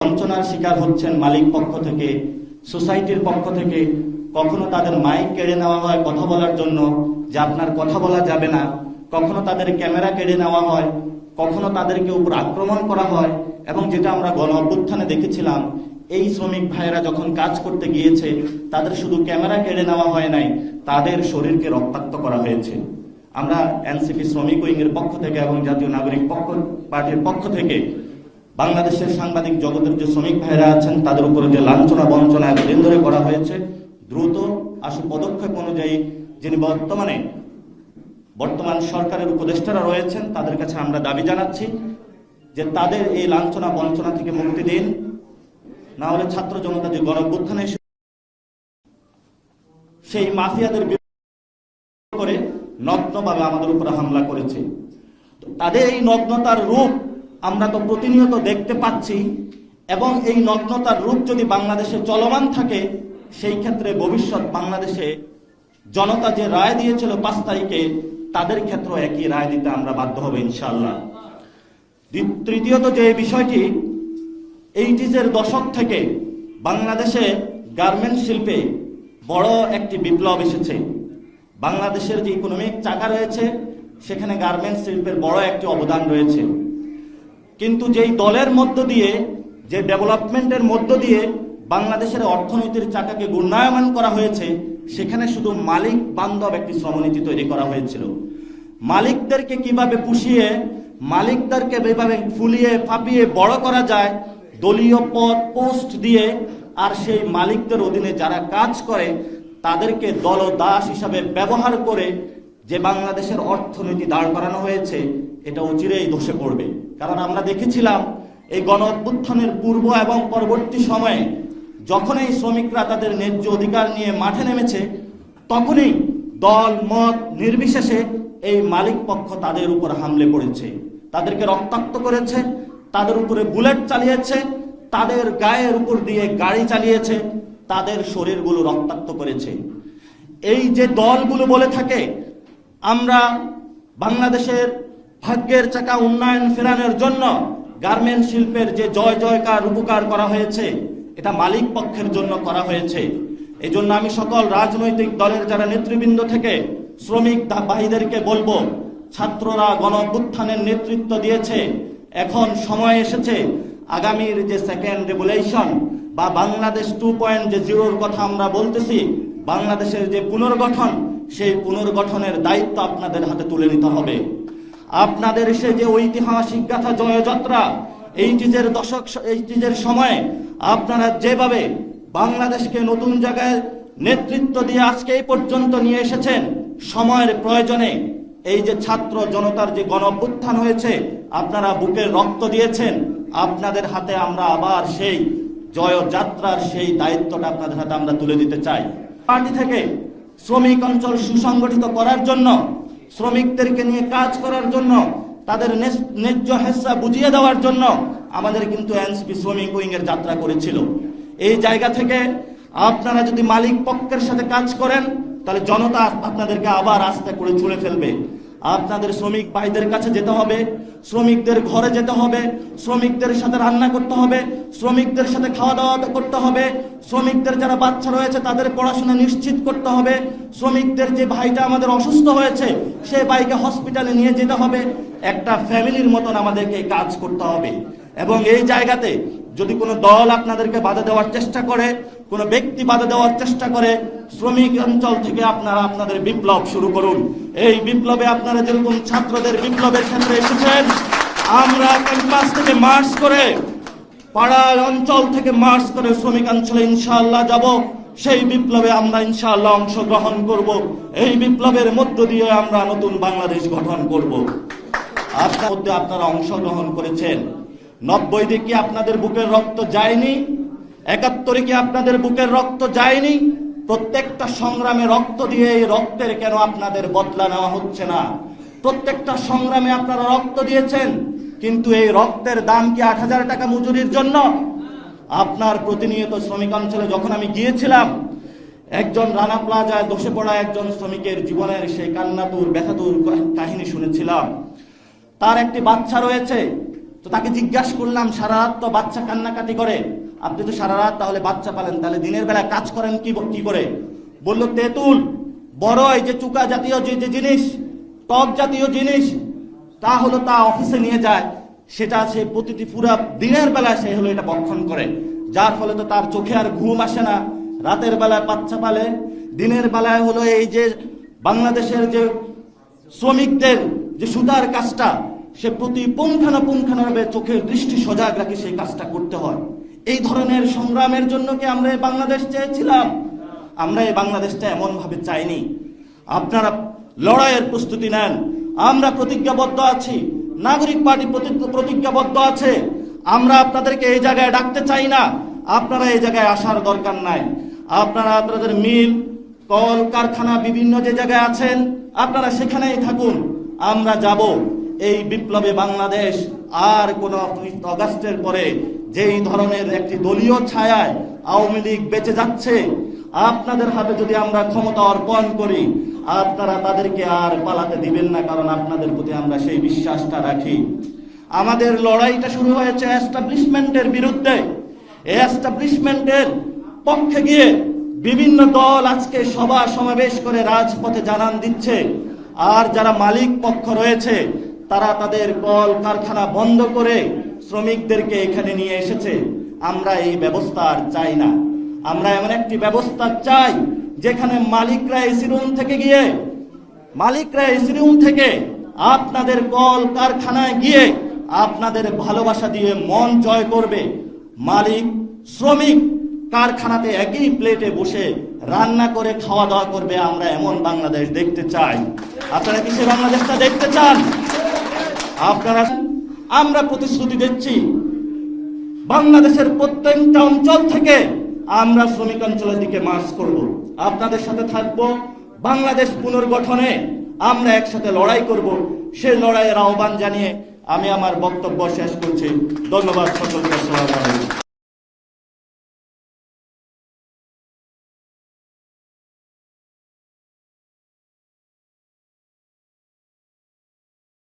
বঞ্চনার শিকার হচ্ছেন মালিক পক্ষ থেকে, সোসাইটির পক্ষ থেকে। কখনো তাদের মাইক কেড়ে নেওয়া হয় কথা বলার জন্য, যে আপনার কথা বলা যাবে না। কখনো তাদের ক্যামেরা কেড়ে নেওয়া হয়, কখনো তাদেরকে উপর আক্রমণ করা হয়। এবং যেটা আমরা গণ অভ্যুত্থানে দেখেছিলাম, এই শ্রমিক ভাইয়েরা যখন কাজ করতে গিয়েছে, তাদের শুধু ক্যামেরা কেড়ে নেওয়া হয় নাই, তাদের শরীরকে রক্তাক্ত করা হয়েছে। আমরা এনসিপি শ্রমিক উইং এর পক্ষ থেকে এবং জাতীয় নাগরিক পার্টির পক্ষ থেকে বাংলাদেশের সাংবাদিক জগতের যে শ্রমিক ভাইরা আছেন, তাদের উপরে যে লাঞ্ছনা বঞ্চনা এতদিন ধরে করা হয়েছে, দ্রুত আশু পদক্ষেপ অনুযায়ী যিনি বর্তমান সরকারের উপদেষ্টারা রয়েছেন, তাদের কাছে আমরা দাবি জানাচ্ছি যে তাদের এই লাঞ্ছনা বঞ্চনা থেকে মুক্তি দিন। না হলে ছাত্র জনতা যে গণ অভ্যুত্থানে সেই মাফিয়াদের বিরুদ্ধে করে নগ্নভাবে আমাদের উপরে হামলা করেছে। তাদের এই নগ্নতার রূপ আমরা তো প্রতিনিয়ত দেখতে পাচ্ছি, এবং এই নগ্নতার রূপ যদি বাংলাদেশে চলমান থাকে, সেই ক্ষেত্রে ভবিষ্যৎ বাংলাদেশে জনতা যে রায় দিয়েছিল 5 তারিখে, তাদের ক্ষেত্রে একই রায় দিতে আমরা বাধ্য হব ইনশাআল্লাহ। তৃতীয়ত যে বিষয়টি, 80s দশক থেকে বাংলাদেশে গার্মেন্টস শিল্পে বড় একটি বিপ্লব এসেছে। বাংলাদেশের যে ইকোনমিক চাকা রয়েছে, সেখানে গার্মেন্টস শিল্পের বড় একটি অবদান রয়েছে। কিন্তু যেই দলের মধ্য দিয়ে, যে ডেভেলপমেন্টের মধ্য দিয়ে বাংলাদেশের অর্থনীতির চাকাকে ঘূর্ণায়মান করা হয়েছে, সেখানে শুধু মালিক বান্ধব একটি শ্রমনীতি তৈরি করা হয়েছিল। মালিকদেরকে কিভাবে পুষিয়ে, মালিকদেরকে কিভাবে ফুলিয়ে ফাঁপিয়ে বড় করা যায় দলীয় পদ পোস্ট দিয়ে, আর সেই মালিকদের অধীনে যারা কাজ করে তাদেরকে দলদাস হিসাবে ব্যবহার করে যে বাংলাদেশের অর্থনীতি দাঁড় করানো হয়েছে, এটা অচিরেই ধসে পড়বে। কারণ আমরা দেখেছিলাম এই গণ অভ্যুত্থানের পূর্ব এবং পরবর্তী সময়ে যখন এই শ্রমিকরা তাদের ন্যায্য অধিকার নিয়ে মাঠে নেমেছে, তখনই দল মত নির্বিশেষে এই মালিক পক্ষ তাদের উপর হামলে পড়েছে, তাদেরকে রক্তাক্ত করেছে, তাদের উপরে বুলেট চালিয়েছে, তাদের গায়ের উপর দিয়ে গাড়ি চালিয়েছে, তাদের শরীরগুলো রক্তাক্ত করেছে। এই যে দলগুলো বলে থাকে আমরা বাংলাদেশের ভাগ্যের চাকা উন্নয়ন ফেরানোর জন্য গার্মেন্ট শিল্পের যে জয় জয়কার উপকার করা হয়েছে, এটা মালিক পক্ষের জন্য করা হয়েছে। এই জন্য আমি সকল রাজনৈতিক দলের যারা নেতৃবৃন্দ থেকে শ্রমিক ভাইদেরকে বলবো, ছাত্ররা গণ অভ্যুত্থানের নেতৃত্ব দিয়েছে, এখন সময় এসেছে আগামীর যে সেকেন্ড রেভলিউশন বা বাংলাদেশ 2.0 কথা আমরা বলতেছি, বাংলাদেশের যে পুনর্গঠন, সেই পুনর্গঠনের দায়িত্ব আপনাদের হাতে তুলে নিতে হবে। আপনাদের সে যে ঐতিহাসিক গাথা জয়যাত্রা, 80s সময়ে আপনারা যেভাবে বাংলাদেশকে নতুন জায়গায় নেতৃত্ব দিয়ে আজকে এই পর্যন্ত নিয়ে এসেছেন, সময়ের প্রয়োজনে এই যে ছাত্র জনতার যে গণ অভ্যুত্থান হয়েছে, আপনারা বুকের রক্ত দিয়েছেন, আপনাদের হাতে আমরা আবার সেই জয়যাত্রার সেই দায়িত্বটা আপনাদের হাতে আমরা তুলে দিতে চাই। পার্টি থেকে শ্রমিক অঞ্চল সুসংগঠিত করার জন্য, শ্রমিকদেরকে নিয়ে কাজ করার জন্য, তাদের ন্যায্য হেস্সা বুঝিয়ে দেওয়ার জন্য আমাদের কিন্তু এনসিপি শ্রমিক উইং এর যাত্রা করেছিল। এই জায়গা থেকে আপনারা যদি মালিক পক্ষের সাথে কাজ করেন, তাহলে জনতা আপনাদেরকে আবার আস্থা করে ছুঁড়ে ফেলবে। আপনাদের শ্রমিক ভাইদের কাছে যেতে হবে, শ্রমিকদের ঘরে যেতে হবে, শ্রমিকদের সাথে রান্না করতে হবে, শ্রমিকদের সাথে খাওয়া দাওয়া করতে হবে, শ্রমিকদের যারা বাচ্চা রয়েছে তাদের পড়াশোনা নিশ্চিত করতে হবে, শ্রমিকদের যে ভাইটা আমাদের অসুস্থ হয়েছে সেই ভাইকে হসপিটালে নিয়ে যেতে হবে। একটা ফ্যামিলির মতন আমাদেরকে কাজ করতে হবে। এবং এই জায়গাতে যদি কোনো দল আপনাদেরকে বাধা দেওয়ার চেষ্টা করে, কোনো ব্যক্তি বাধা দেওয়ার চেষ্টা করে, শ্রমিক অঞ্চল থেকে আপনারা আপনাদের বিপ্লব শুরু করুন। এই বিপ্লবে আপনারা যেরকম ছাত্রদের বিপ্লবের ক্ষেত্রে এসেছেন, আমরা ক্যাম্পাস থেকে মার্চ করে, পাড়া অঞ্চল থেকে মার্চ করে শ্রমিক অঞ্চলে ইনশাআল্লাহ যাব। সেই বিপ্লবে আমরা ইনশাআল্লাহ অংশগ্রহণ করব। এই বিপ্লবের মধ্য দিয়ে আমরা নতুন বাংলাদেশ গঠন করব। আপনার মধ্যে আপনারা অংশগ্রহণ করেছেন। 90 কি আপনাদের বুকের রক্ত যায়নি? 71 কি আপনাদের বুকের রক্ত যায়নি? প্রত্যেকটা সংগ্রামে রক্ত দিয়ে এই রক্তের কেন আপনাদের বদলা নেওয়া হচ্ছে না? প্রত্যেকটা সংগ্রামে আপনারা রক্ত দিয়েছেন, কিন্তু এই রক্তের দাম কি 8,000 টাকা মজুরির জন্য? আপনার প্রতিনিয়ত শ্রমিক অঞ্চলে যখন আমি গিয়েছিলাম, একজন রানা প্লাজায় ধসে পড়া একজন শ্রমিকের জীবনের সেই কান্নাতুর ব্যথাতুর কাহিনী শুনেছিলাম। তার একটি বাচ্চা রয়েছে, তো তাকে জিজ্ঞাসা করলাম, সারা রাত তো বাচ্চা কান্নাকাটি করে, আপনি তো সারা রাত তাহলে বাচ্চা পালেন, তাহলে দিনের বেলা কাজ করেন কি করে? বলল, তেঁতুল, বড়ই, যে চুকা জাতীয় যে জিনিস, টক জাতীয় জিনিস, তা অফিসে নিয়ে যায়, সেটা সে প্রতিটি পুরা দিনের বেলায় সে এটা ভক্ষণ করে, যার ফলে তো তার চোখে আর ঘুম আসে না, রাতের বেলায় বাচ্চা পালে, দিনের বেলায় এই যে বাংলাদেশের যে শ্রমিকদের যে সুতার কাজটা, সে প্রতি পুঙ্খানুপুঙ্খানুভাবে চোখের দৃষ্টি সজাগ রাখি সেই কাজটা করতে হয়। এই ধরনের সংগ্রামের জন্য কি আমরা এই বাংলাদেশ চেয়েছিলাম? আমরা এই বাংলাদেশটা এমন ভাবে চাইনি। আপনারা লড়াইয়ের প্রস্তুতি নেন, আমরা প্রতিজ্ঞাবদ্ধ আছি, নাগরিক পার্টি প্রতিজ্ঞাবদ্ধ আছে। আমরা আপনাদেরকে এই জায়গায় ডাকতে চাই না, আপনারা এই জায়গায় আসার দরকার নাই। আপনারা আপনাদের মিল, কল কারখানা বিভিন্ন যে জায়গায় আছেন, আপনারা সেখানেই থাকুন। আমরা যাব। এই বিপ্লবে বাংলাদেশ আর কোন অগাস্টের পরে যেই ধরনের একটি দলীয় ছায়ায় আওয়ামী লীগ বেঁচে যাচ্ছে, আপনাদের হাতে যদি আমরা ক্ষমতা অর্পণ করি, আপনারা তাদেরকে আর পালাতে দিবেন না, কারণ আপনাদের প্রতি আমরা সেই বিশ্বাসটা রাখি। আমাদের লড়াইটা শুরু হয়েছে এস্টাবলিশমেন্টের বিরুদ্ধে। এই এস্টাবলিশমেন্টের পক্ষে গিয়ে বিভিন্ন দল আজকে সভা সমাবেশ করে রাজপথে জানান দিচ্ছে, আর যারা মালিক পক্ষ রয়েছে তারা তাদের কল কারখানা বন্ধ করে শ্রমিকদেরকে এখানে নিয়ে এসেছে। আমরা এই ব্যবস্থা আর চাই না। আমরা এমন একটি ব্যবস্থা চাই যেখানে মালিকরা এসি রুম থেকে আপনাদের কল কারখানায় গিয়ে আপনাদের ভালোবাসা দিয়ে মন জয় করবে। মালিক শ্রমিক কারখানাতে একই প্লেটে বসে রান্না করে খাওয়া দাওয়া করবে। আমরা এমন বাংলাদেশ দেখতে চাই। আপনারা কি সেই বাংলাদেশটা দেখতে চান? আমরা প্রতিশ্রুতি দিচ্ছি, বাংলাদেশের প্রত্যেকটা অঞ্চল থেকে আমরা শ্রমিক অঞ্চলের দিকে মার্চ করব, আপনাদের সাথে থাকব। বাংলাদেশ পুনর্গঠনে আমরা একসাথে লড়াই করব। সেই লড়াইয়ের আহ্বান জানিয়ে আমি আমার বক্তব্য শেষ করছি। ধন্যবাদ সকলকে।